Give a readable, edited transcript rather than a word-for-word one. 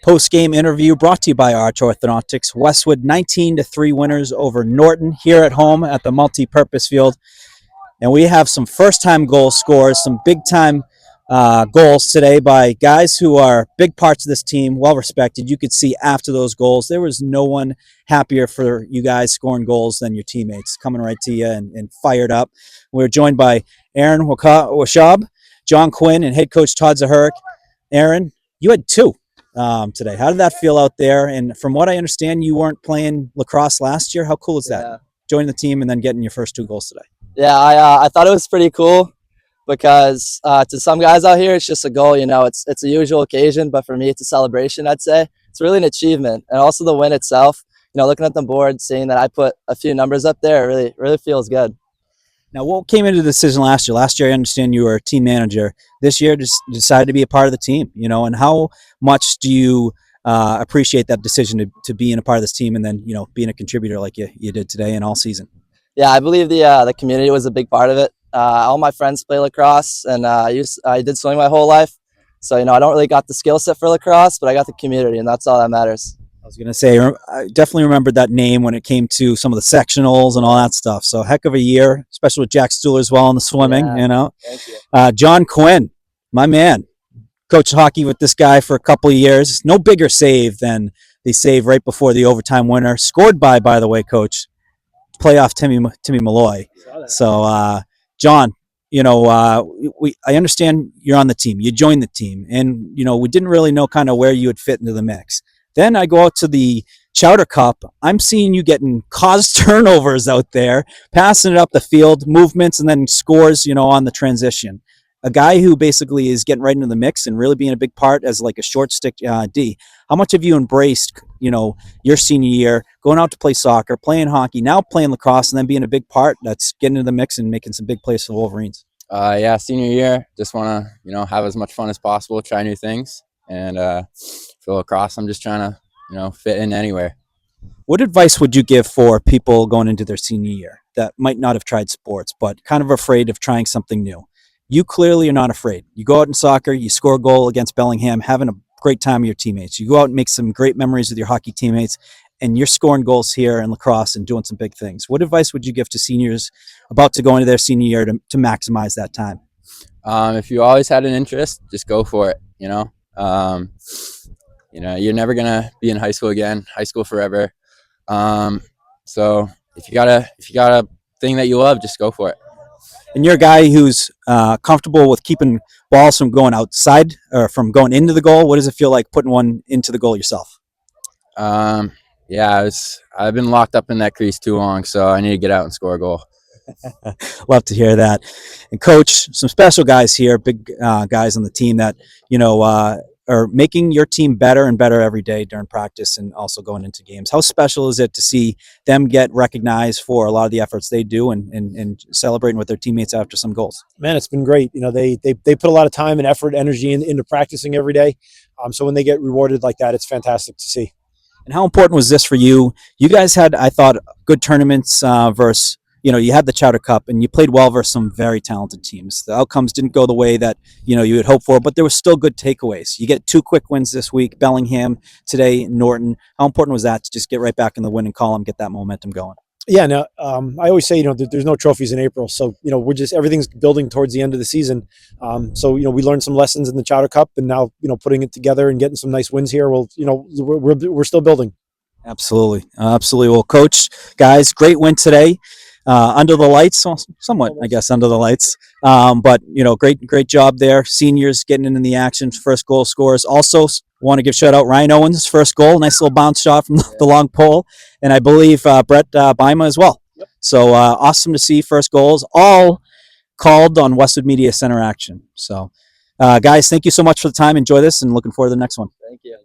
post-game interview brought to you by Arch Orthodontics. Westwood 19-3 winners over Norton here at home at the multi-purpose field. And we have some first-time goal scorers, some big-time goals today by guys who are big parts of this team, well-respected. You could see after those goals, there was no one happier for you guys scoring goals than your teammates, coming right to you and fired up. We're joined by Aaron Wachob, John Quinn, and head coach Todd Zahurak. Aaron, you had two today. How did that feel out there? And from what I understand, you weren't playing lacrosse last year. How cool is that? Yeah. Joining the team and then getting your first two goals today. Yeah, I thought it was pretty cool because to some guys out here, it's just a goal. You know, it's a usual occasion, but for me, it's a celebration. I'd say it's really an achievement, and also the win itself. You know, looking at the board, seeing that I put a few numbers up there, it really feels good. Now, what came into the decision last year? Last year, I understand you were a team manager. This year, just decided to be a part of the team, you know, and how much do you appreciate that decision to be in a part of this team and then, you know, being a contributor like you did today and all season? Yeah, I believe the community was a big part of it. All my friends play lacrosse, and I did swimming my whole life. So, you know, I don't really got the skill set for lacrosse, but I got the community, and that's all that matters. I was going to say, I definitely remembered that name when it came to some of the sectionals and all that stuff. So heck of a year, especially with Jack Stuhler as well in the swimming, Yeah, you know. Thank you. John Quinn, my man, coached hockey with this guy for a couple of years. No bigger save than the save right before the overtime winner. Scored by the way, Coach, playoff Timmy Malloy. So, John, you know, I understand you're on the team. You joined the team. And, you know, we didn't really know kind of where you would fit into the mix. Then I go out to the Chowder Cup. I'm seeing you getting caused turnovers out there, passing it up the field, movements, and then scores, you know, on the transition. A guy who basically is getting right into the mix and really being a big part as like a short stick D. How much have you embraced, you know, your senior year, going out to play soccer, playing hockey, now playing lacrosse, and then being a big part that's getting into the mix and making some big plays for the Wolverines? Yeah, senior year, just want to, you know, have as much fun as possible, try new things. And for lacrosse, I'm just trying to, you know, fit in anywhere. What advice would you give for people going into their senior year that might not have tried sports, but kind of afraid of trying something new? You clearly are not afraid. You go out in soccer, you score a goal against Bellingham, having a great time with your teammates. You go out and make some great memories with your hockey teammates, and you're scoring goals here in lacrosse and doing some big things. What advice would you give to seniors about to go into their senior year to maximize that time? If you always had an interest, just go for it, you know. You know, you're never going to be in high school again, high school forever. So if you got a thing that you love, just go for it. And you're a guy who's comfortable with keeping balls from going outside or from going into the goal. What does it feel like putting one into the goal yourself? Yeah, I've been locked up in that crease too long, so I need to get out and score a goal. Love to hear that. And Coach, some special guys here, big guys on the team that, you know, are making your team better and better every day during practice and also going into games. How special is it to see them get recognized for a lot of the efforts they do and celebrating with their teammates after some goals? Man, it's been great. You know, they put a lot of time and effort, energy into practicing every day. So when they get rewarded like that, it's fantastic to see. And how important was this for you? You guys had, I thought, good tournaments versus, you know, you had the Chowder Cup and you played well versus some very talented teams. The outcomes didn't go the way that, you know, you had hoped for, but there were still good takeaways. You get two quick wins this week, Bellingham today, Norton. How important was that to just get right back in the winning column, get that momentum going? Yeah, no, I always say, you know, there's no trophies in April. So, you know, everything's building towards the end of the season. So, you know, we learned some lessons in the Chowder Cup and now, you know, putting it together and getting some nice wins here. Well, you know, we're still building. Absolutely. Absolutely. Well, Coach, guys, great win today. Under the lights, somewhat, I guess, under the lights. But, you know, great job there. Seniors getting into the action, first goal scorers. Also, want to give shout out Ryan Owens, first goal, nice little bounce shot from the long pole. And I believe Brett Baima as well. Yep. So awesome to see first goals, all called on Westwood Media Center action. So, guys, thank you so much for the time. Enjoy this and looking forward to the next one. Thank you.